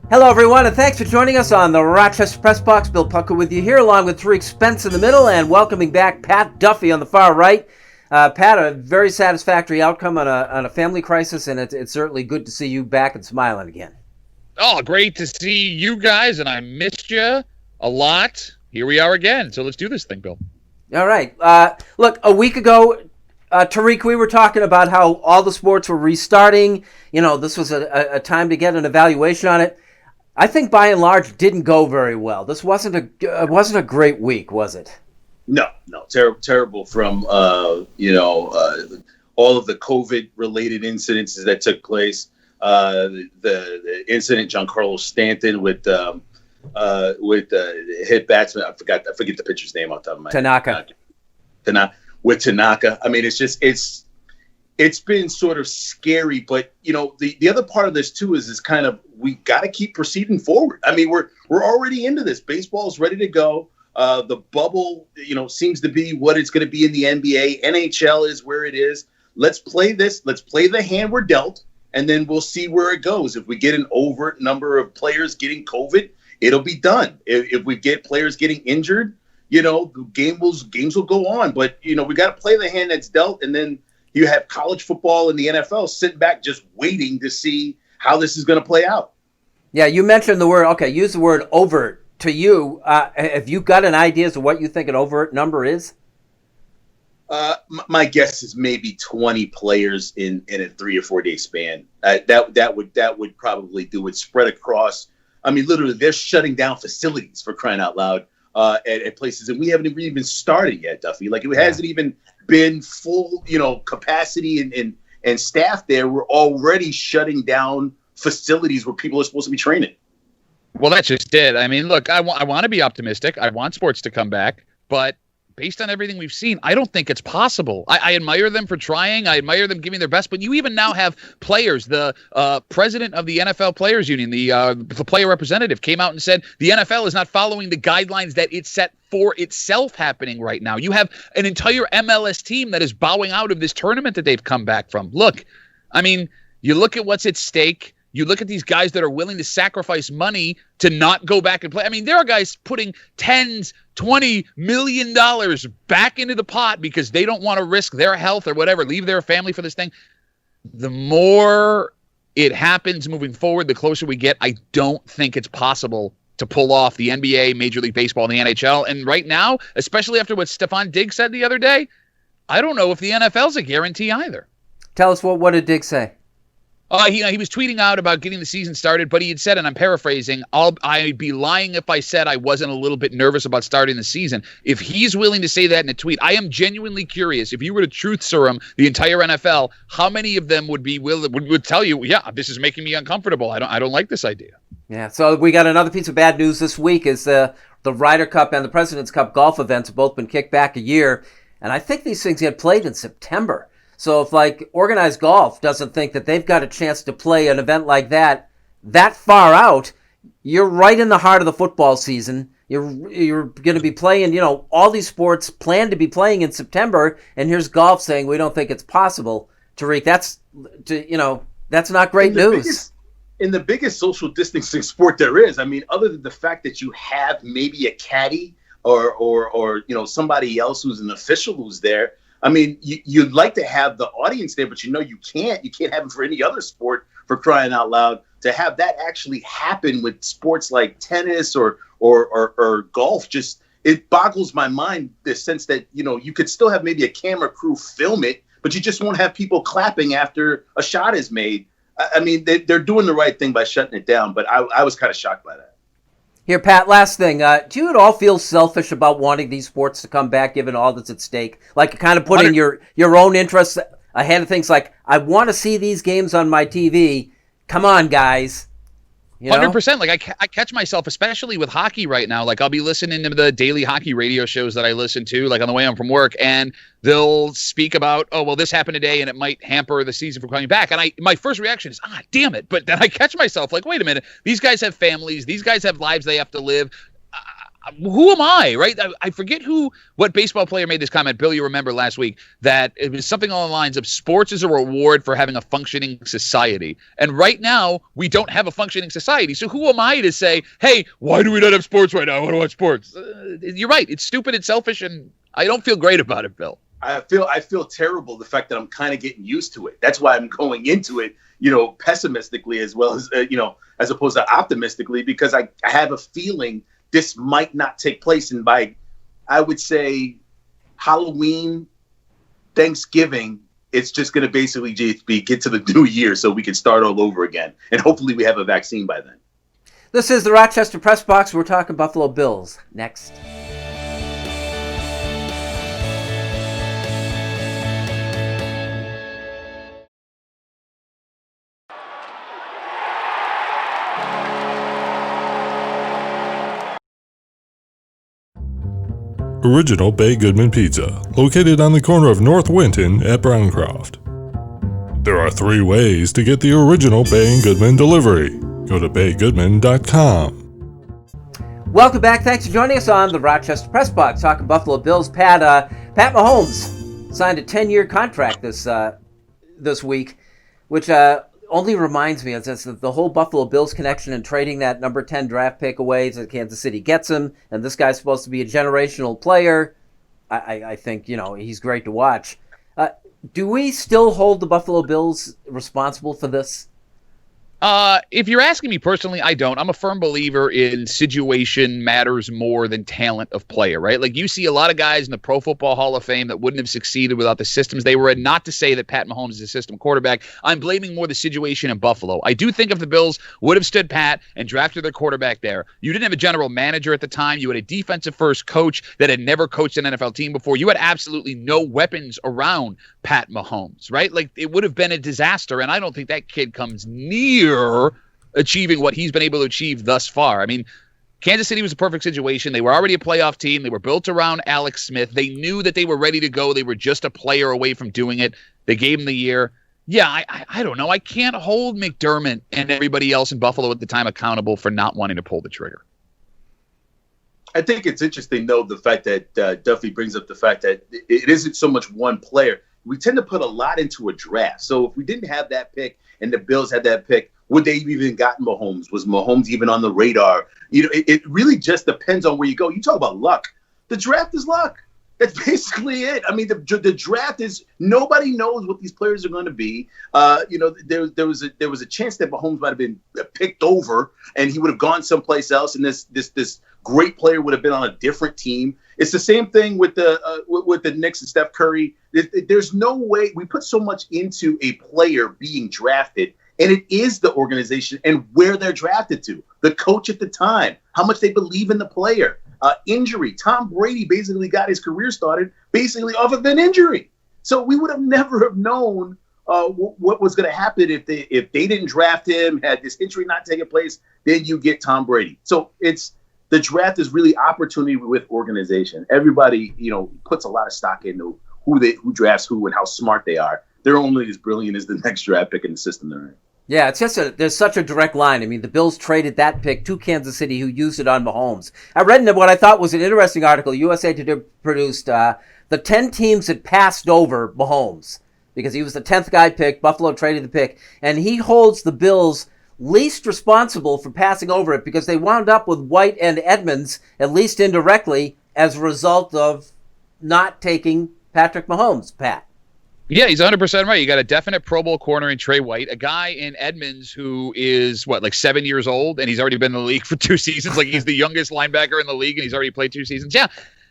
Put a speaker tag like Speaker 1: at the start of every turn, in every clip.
Speaker 1: Hello, everyone, and thanks for joining us on the Rochester Press Box. Bill Pucko with you here, along with Tariq Spence in the middle, and welcoming back Pat Duffy on the far right. Pat, a very satisfactory outcome on a family crisis, and it's certainly good to see you back and smiling again.
Speaker 2: Oh, great to see you guys, and I missed you a lot. Here we are again, so let's do this thing, Bill.
Speaker 1: All right. Look, a week ago, Tariq, we were talking about how all the sports were restarting. You know, this was a time to get an evaluation on it. I think by and large didn't go very well. This wasn't a great week, was it?
Speaker 3: No, terrible from all of the COVID-related incidences that took place. The incident, Giancarlo Stanton with the hit batsman. I forget the pitcher's name off the top of my head. Tanaka. I mean, it's been sort of scary, but the other part of this too is kind of we got to keep proceeding forward. I mean, we're already into this. Baseball's ready to go. The bubble, seems to be what it's going to be in the NBA. NHL is where it is. Let's play this. Let's play the hand we're dealt, and then we'll see where it goes. If we get an overt number of players getting COVID, it'll be done. If we get players getting injured, games will go on. But we got to play the hand that's dealt, and then you have college football and the NFL sitting back just waiting to see how this is going to play out.
Speaker 1: Yeah, you mentioned the word. Okay, use the word overt. To you, have you got an idea as to what you think an overt number is?
Speaker 3: My guess is maybe 20 players in a 3 or 4 day span. That would probably do it spread across. I mean, literally, they're shutting down facilities for crying out loud at places, and we haven't even started yet, Duffy. Like it hasn't even been full, capacity and staff there. We're already shutting down facilities where people are supposed to be training.
Speaker 2: Well, that's just it. I mean, look, I want to be optimistic. I want sports to come back, but based on everything we've seen, I don't think it's possible. I admire them for trying. I admire them giving their best, but you even now have players. The president of the NFL Players Union, the player representative, came out and said the NFL is not following the guidelines that it set for itself happening right now. You have an entire MLS team that is bowing out of this tournament that they've come back from. Look, I mean, you look at what's at stake. You look at these guys that are willing to sacrifice money to not go back and play. I mean, there are guys putting $10s, $20 million back into the pot because they don't want to risk their health or whatever, leave their family for this thing. The more it happens moving forward, the closer we get. I don't think it's possible to pull off the NBA, Major League Baseball, and the NHL. And right now, especially after what Stephon Diggs said the other day, I don't know if the NFL's a guarantee either.
Speaker 1: Tell us what did Diggs say?
Speaker 2: He was tweeting out about getting the season started, but he had said, and I'm paraphrasing, I'd be lying if I said I wasn't a little bit nervous about starting the season. If he's willing to say that in a tweet, I am genuinely curious. If you were to truth serum the entire NFL, how many of them would tell you, yeah, this is making me uncomfortable. I don't like this idea.
Speaker 1: Yeah, so we got another piece of bad news this week is the Ryder Cup and the President's Cup golf events have both been kicked back a year, and I think these things get played in September. So if organized golf doesn't think that they've got a chance to play an event like that far out, you're right in the heart of the football season. You're going to be playing, all these sports plan to be playing in September, and here's golf saying we don't think it's possible. Tariq, that's not great news.
Speaker 3: In the biggest social distancing sport there is, I mean, other than the fact that you have maybe a caddy or somebody else who's an official who's there. I mean, you'd like to have the audience there, but you can't. You can't have them for any other sport, for crying out loud. To have that actually happen with sports like tennis or golf, just it boggles my mind. The sense that you could still have maybe a camera crew film it, but you just won't have people clapping after a shot is made. I mean, they're doing the right thing by shutting it down, but I was kind of shocked by that.
Speaker 1: Here, Pat, last thing. Do you at all feel selfish about wanting these sports to come back, given all that's at stake? Like kind of putting your own interests ahead of things like, I want to see these games on my TV. Come on, guys.
Speaker 2: 100%. Like I catch myself, especially with hockey right now. Like I'll be listening to the daily hockey radio shows that I listen to, like on the way home from work, and they'll speak about, oh, well, this happened today and it might hamper the season from coming back. And my first reaction is, damn it. But then I catch myself like, wait a minute, these guys have families. These guys have lives they have to live. who am I, right? I forget what baseball player made this comment. Bill, you remember last week that it was something along the lines of sports is a reward for having a functioning society. And right now, we don't have a functioning society. So who am I to say, hey, why do we not have sports right now? I want to watch sports. You're right. It's stupid and selfish, and I don't feel great about it, Bill.
Speaker 3: I feel terrible, the fact that I'm kind of getting used to it. That's why I'm going into it, pessimistically as well as, as opposed to optimistically, because I have a feeling this might not take place. And by, I would say, Halloween, Thanksgiving, it's just going to basically get to the new year so we can start all over again. And hopefully we have a vaccine by then.
Speaker 1: This is the Rochester Press Box. We're talking Buffalo Bills next.
Speaker 4: Original Bay Goodman Pizza, located on the corner of North Winton at Browncroft. There are 3 ways to get the original Bay and Goodman delivery. Go to baygoodman.com.
Speaker 1: Welcome back. Thanks for joining us on the Rochester Press Box, talking Buffalo Bills. Pat Mahomes signed a 10-year contract this week, which only reminds me of the whole Buffalo Bills connection and trading that number 10 draft pick away to Kansas City gets him, and this guy's supposed to be a generational player. I think, he's great to watch. Do we still hold the Buffalo Bills responsible for this?
Speaker 2: If you're asking me personally, I don't. I'm a firm believer in situation matters more than talent of player, right? Like, you see a lot of guys in the Pro Football Hall of Fame that wouldn't have succeeded without the systems they were in. Not to say that Pat Mahomes is a system quarterback. I'm blaming more the situation in Buffalo. I do think if the Bills would have stood pat and drafted their quarterback there, you didn't have a general manager at the time. You had a defensive first coach that had never coached an NFL team before. You had absolutely no weapons around Pat Mahomes, right? Like, it would have been a disaster, and I don't think that kid comes near achieving what he's been able to achieve thus far. I mean, Kansas City was a perfect situation. They were already a playoff team. They were built around Alex Smith. They knew that they were ready to go. They were just a player away from doing it. They gave him the year. Yeah, I don't know. I can't hold McDermott and everybody else in Buffalo at the time accountable for not wanting to pull the trigger.
Speaker 3: I think it's interesting, though, the fact that Duffy brings up the fact that it isn't so much one player. We tend to put a lot into a draft. So if we didn't have that pick and the Bills had that pick, would they have even gotten Mahomes? Was Mahomes even on the radar? It really just depends on where you go. You talk about luck. The draft is luck. That's basically it. I mean, the draft is, nobody knows what these players are going to be. There was a chance that Mahomes might have been picked over and he would have gone someplace else, and this great player would have been on a different team. It's the same thing with the Knicks and Steph Curry. There's no way we put so much into a player being drafted. And it is the organization and where they're drafted to, the coach at the time, how much they believe in the player. Injury. Tom Brady basically got his career started basically off of an injury. So we would have never have known what was going to happen if they didn't draft him, had this injury not taken place, then you get Tom Brady. So the draft is really opportunity with organization. Everybody, puts a lot of stock into who drafts who and how smart they are. They're only as brilliant as the next draft pick in the system they're in.
Speaker 1: Yeah, it's just there's such a direct line. I mean, the Bills traded that pick to Kansas City, who used it on Mahomes. I read what I thought was an interesting article. USA Today produced the 10 teams that passed over Mahomes because he was the 10th guy picked. Buffalo traded the pick, and he holds the Bills least responsible for passing over it because they wound up with White and Edmonds, at least indirectly, as a result of not taking Patrick Mahomes, Pat.
Speaker 2: Yeah, he's 100% right. You got a definite Pro Bowl corner in Trey White, a guy in Edmonds who is, 7 years old, and he's already been in the league for 2 seasons. Like, he's the youngest linebacker in the league, and he's already played 2 seasons. Yeah,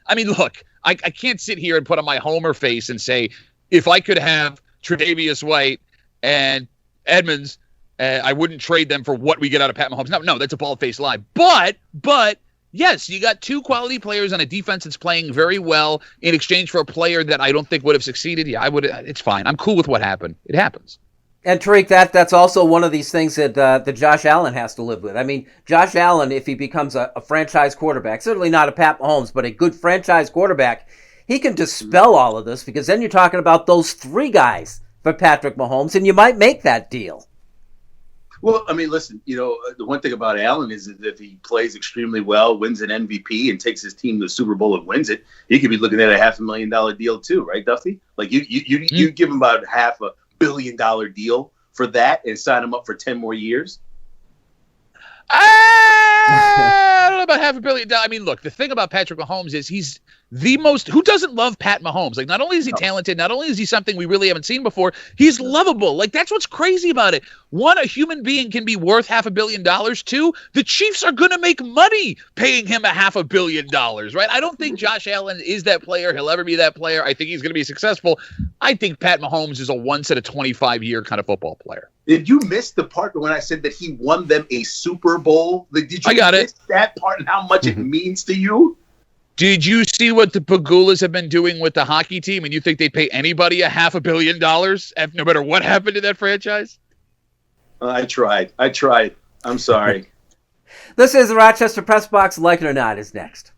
Speaker 2: I mean, look, I can't sit here and put on my homer face and say, if I could have Tre'Davious White and Edmonds, I wouldn't trade them for what we get out of Pat Mahomes. No, that's a bald-faced lie. But yes, you got 2 quality players on a defense that's playing very well in exchange for a player that I don't think would have succeeded. Yeah, I would. It's fine. I'm cool with what happened. It happens.
Speaker 1: And Tariq, that's also one of these things that Josh Allen has to live with. I mean, Josh Allen, if he becomes a franchise quarterback, certainly not a Pat Mahomes, but a good franchise quarterback, he can dispel all of this because then you're talking about those 3 guys for Patrick Mahomes, and you might make that deal.
Speaker 3: Well, I mean, listen, the one thing about Allen is that if he plays extremely well, wins an MVP, and takes his team to the Super Bowl and wins it, he could be looking at a $500,000 deal too, right, Duffy? Like you give him about $500 million deal for that and sign him up for 10 more years.
Speaker 2: I don't know about $500 million. I mean, look, the thing about Patrick Mahomes is he's the most. Who doesn't love Pat Mahomes? Like, not only is he talented, not only is he something we really haven't seen before, he's lovable. Like, that's what's crazy about it. One, a human being can be worth $500 million. Two, the Chiefs are going to make money paying him $500 million, right? I don't think Josh Allen is that player. He'll ever be that player. I think he's going to be successful. I think Pat Mahomes is a once in a 25-year kind of football player.
Speaker 3: Did you miss the part when I said that he won them a Super Bowl? Did you miss that part and how much it means to you?
Speaker 2: Did you see what the Pagulas have been doing with the hockey team, and you think they'd pay anybody $500 million no matter what happened to that franchise?
Speaker 3: I tried. I'm sorry.
Speaker 1: This is the Rochester Press Box. Like it or not is next.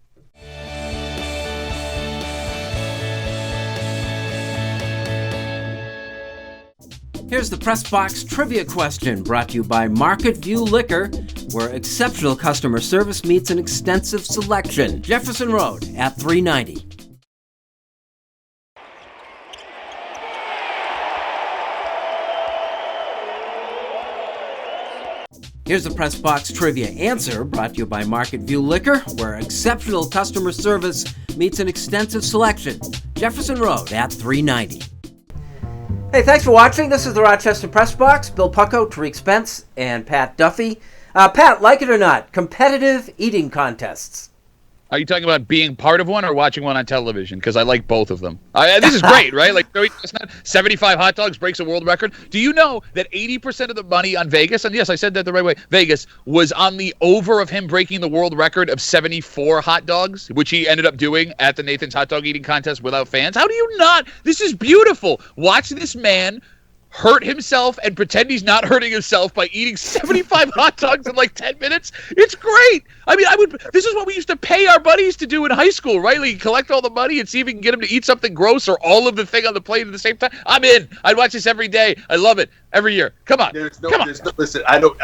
Speaker 1: Here's the Press Box trivia question, brought to you by Market View Liquor, where exceptional customer service meets an extensive selection. Jefferson Road at 390. Here's the Press Box trivia answer, brought to you by Market View Liquor, where exceptional customer service meets an extensive selection. Jefferson Road at 390. Hey, thanks for watching. This is the Rochester Press Box. Bill Pucko, Tariq Spence, and Pat Duffy. Pat, like it or not, competitive eating contests.
Speaker 2: Are you talking about being part of one or watching one on television? Because I like both of them. This is great, right? Like Joey Chestnut, 75 hot dogs, breaks a world record. Do you know that 80% of the money on Vegas, and yes, I said that the right way, Vegas, was on the over of him breaking the world record of 74 hot dogs, which he ended up doing at the Nathan's Hot Dog Eating Contest without fans? How do you not? This is beautiful. Watch this man hurt himself and pretend he's not hurting himself by eating 75 hot dogs in like 10 minutes. It's great. I mean, this is what we used to pay our buddies to do in high school, right? Like, collect all the money and see if we can get them to eat something gross or all of the thing on the plate at the same time. I'm in. I'd watch this every day. I love it. Every year. Come on.
Speaker 3: Listen, I don't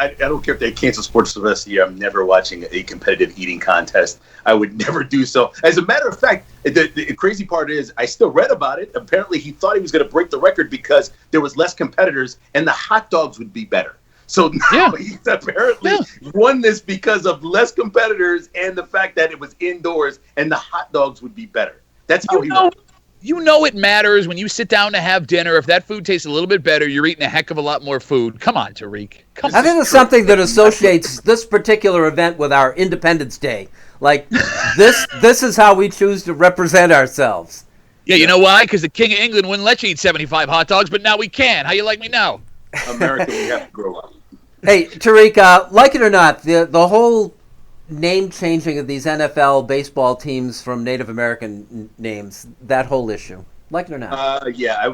Speaker 3: care if they cancel sports for the rest of the year. I'm never watching a competitive eating contest. I would never do so. As a matter of fact, the crazy part is I still read about it. Apparently, he thought he was going to break the record because there was less competitors and the hot dogs would be better. So now he's apparently won this because of less competitors and the fact that it was indoors and the hot dogs would be better. That's how he won.
Speaker 2: You know it matters when you sit down to have dinner. If that food tastes a little bit better, you're eating a heck of a lot more food. Come on, Tariq.
Speaker 1: I think it's something that associates this particular event with our Independence Day. Like, this is how we choose to represent ourselves.
Speaker 2: Yeah, you know why? Because the King of England wouldn't let you eat 75 hot dogs, but now we can. How you like me now?
Speaker 3: America, we have to grow up.
Speaker 1: Hey, Tariq, like it or not, the whole name changing of these NFL baseball teams from Native American names, that whole issue, like it or not?
Speaker 3: Yeah,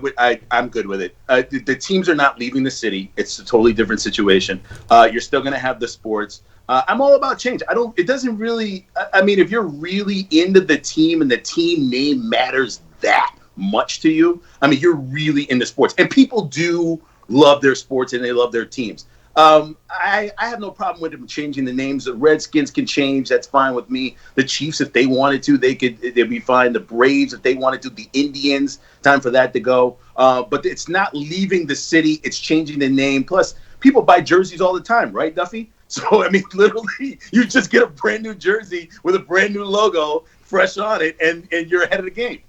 Speaker 3: I'm good with it. The teams are not leaving the city. It's a totally different situation. You're still going to have the sports. I'm all about change. It doesn't really, I mean, if you're really into the team and the team name matters that much to you, I mean, you're really into sports. And people do love their sports and they love their teams. I have no problem with them changing the names. The Redskins can change. That's fine with me. The Chiefs, if they wanted to, they'd be fine. The Braves, if they wanted to. The Indians, time for that to go. But it's not leaving the city. It's changing the name. Plus, people buy jerseys all the time, right, Duffy? So, I mean, literally, you just get a brand new jersey with a brand new logo fresh on it, and you're ahead of the game.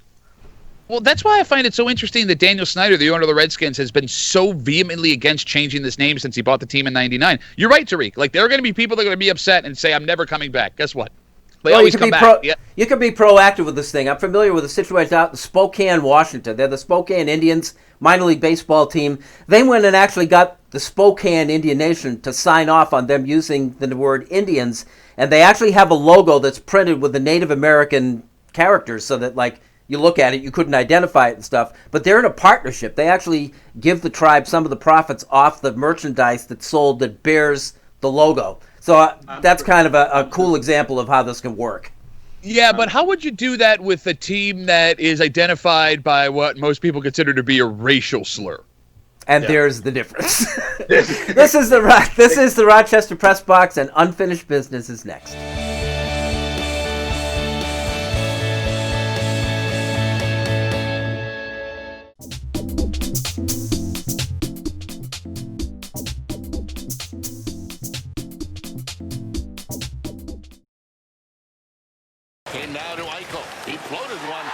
Speaker 2: Well, that's why I find it so interesting that Daniel Snyder, the owner of the Redskins, has been so vehemently against changing this name since he bought the team in '99. You're right, Tariq. Like, there are going to be people that are going to be upset and say, I'm never coming back. Guess what? They always come back.
Speaker 1: You can be proactive with this thing. I'm familiar with the situation out in Spokane, Washington. They're the Spokane Indians, minor league baseball team. They went and actually got the Spokane Indian Nation to sign off on them using the word Indians, and they actually have a logo that's printed with the Native American characters so that, like, you look at it, you couldn't identify it and stuff, but they're in a partnership. They actually give the tribe some of the profits off the merchandise that's sold that bears the logo. So that's kind of a cool example of how this can work.
Speaker 2: Yeah, but how would you do that with a team that is identified by what most people consider to be a racial slur?
Speaker 1: And there's the difference. This is the Rochester Press Box, and Unfinished Business is next.
Speaker 5: In now to Eichel. He floated one.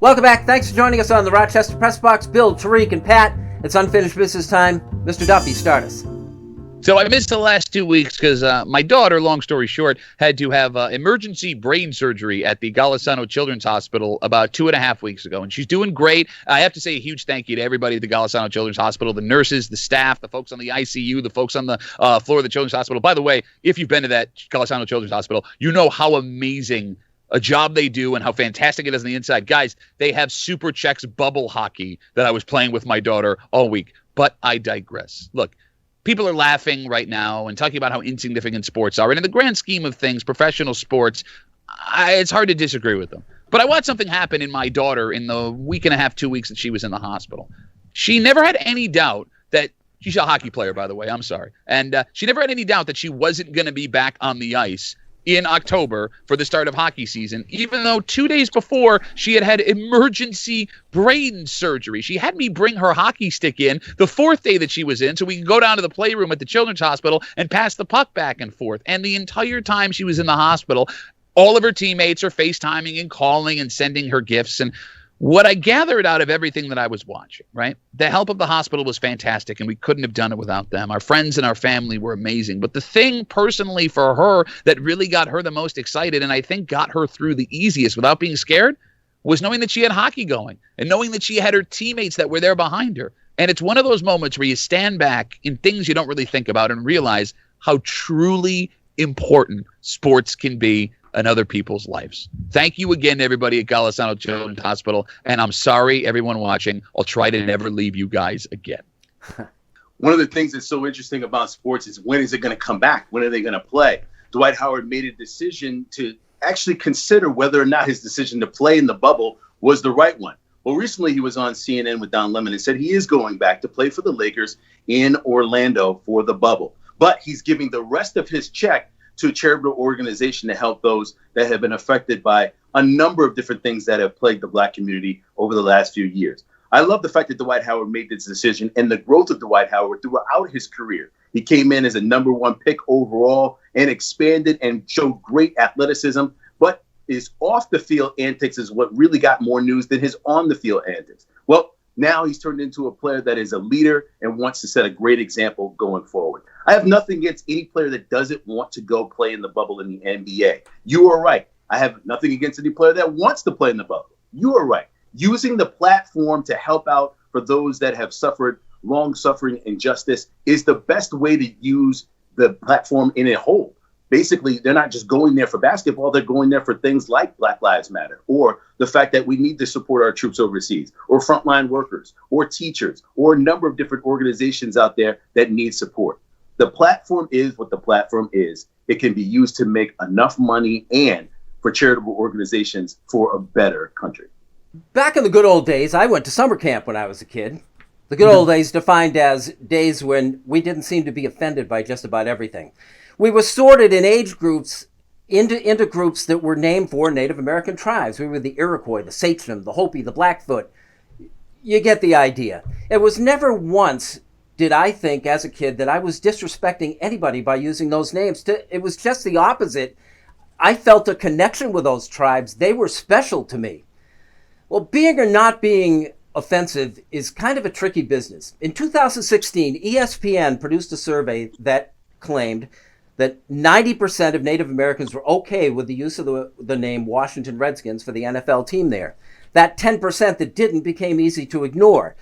Speaker 1: Welcome back. Thanks for joining us on the Rochester Press Box. Bill, Tariq, and Pat. It's Unfinished Business time. Mr. Duffy, start us.
Speaker 2: So I missed the last 2 weeks because my daughter, long story short, had to have emergency brain surgery at the Golisano Children's Hospital about 2.5 weeks ago. And she's doing great. I have to say a huge thank you to everybody at the Golisano Children's Hospital, the nurses, the staff, the folks on the ICU, the folks on the floor of the Children's Hospital. By the way, if you've been to that Golisano Children's Hospital, you know how amazing a job they do and how fantastic it is on the inside. Guys, they have Super Checks bubble hockey that I was playing with my daughter all week. But I digress. Look, people are laughing right now and talking about how insignificant sports are. And in the grand scheme of things, professional sports, it's hard to disagree with them. But I watched something happen in my daughter in the week and a half, 2 weeks that she was in the hospital. She never had any doubt that she's a hockey player, by the way. I'm sorry. And she never had any doubt that she wasn't going to be back on the ice in October for the start of hockey season, even though 2 days before she had emergency brain surgery. She had me bring her hockey stick in the fourth day that she was in so we could go down to the playroom at the Children's Hospital and pass the puck back and forth. And the entire time she was in the hospital, all of her teammates are FaceTiming and calling and sending her gifts. And what I gathered out of everything that I was watching, right? The help of the hospital was fantastic, and we couldn't have done it without them. Our friends and our family were amazing. But the thing personally for her that really got her the most excited, and I think got her through the easiest without being scared, was knowing that she had hockey going and knowing that she had her teammates that were there behind her. And it's one of those moments where you stand back in things you don't really think about and realize how truly important sports can be in other people's lives. Thank you again to everybody at Golisano Children's Hospital, and I'm sorry, everyone watching. I'll try to never leave you guys again.
Speaker 3: One of the things that's so interesting about sports is when is it going to come back? When are they going to play? Dwight Howard made a decision to actually consider whether or not his decision to play in the bubble was the right one. Well, recently he was on CNN with Don Lemon and said he is going back to play for the Lakers in Orlando for the bubble. But he's giving the rest of his check to a charitable organization to help those that have been affected by a number of different things that have plagued the Black community over the last few years. I love the fact that Dwight Howard made this decision and the growth of Dwight Howard throughout his career. He came in as a number one pick overall and expanded and showed great athleticism, but his off the field antics is what really got more news than his on the field antics. Well, now he's turned into a player that is a leader and wants to set a great example going forward. I have nothing against any player that doesn't want to go play in the bubble in the NBA. You are right. I have nothing against any player that wants to play in the bubble. You are right. Using the platform to help out for those that have suffered long-suffering injustice is the best way to use the platform in a whole. Basically, they're not just going there for basketball. They're going there for things like Black Lives Matter, or the fact that we need to support our troops overseas, or frontline workers, or teachers, or a number of different organizations out there that need support. The platform is what the platform is. It can be used to make enough money and for charitable organizations for a better country.
Speaker 1: Back in the good old days, I went to summer camp when I was a kid. The good old days defined as days when we didn't seem to be offended by just about everything. We were sorted in age groups into groups that were named for Native American tribes. We were the Iroquois, the Sachem, the Hopi, the Blackfoot. You get the idea. It was never once did I think as a kid that I was disrespecting anybody by using those names. It was just the opposite. I felt a connection with those tribes. They were special to me. Well, being or not being offensive is kind of a tricky business. In 2016, ESPN produced a survey that claimed that 90% of Native Americans were okay with the use of the name Washington Redskins for the NFL team there. That 10% that didn't became easy to ignore.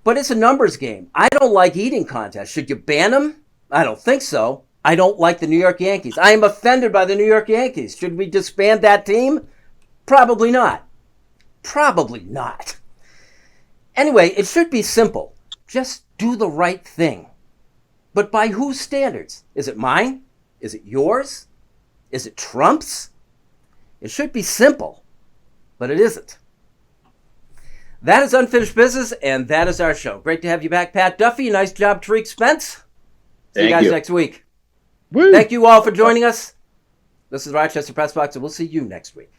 Speaker 1: But it's a numbers game. I don't like eating contests. Should you ban them? I don't think so. I don't like the New York Yankees. I am offended by the New York Yankees. Should we disband that team? Probably not. Probably not. Anyway, it should be simple. Just do the right thing. But by whose standards? Is it mine? Is it yours? Is it Trump's? It should be simple, but it isn't. That is Unfinished Business, and that is our show. Great to have you back, Pat Duffy. Nice job, Tariq Spence. See you guys next week.
Speaker 2: Woo.
Speaker 1: Thank you all for joining us. This is Rochester Press Box, and we'll see you next week.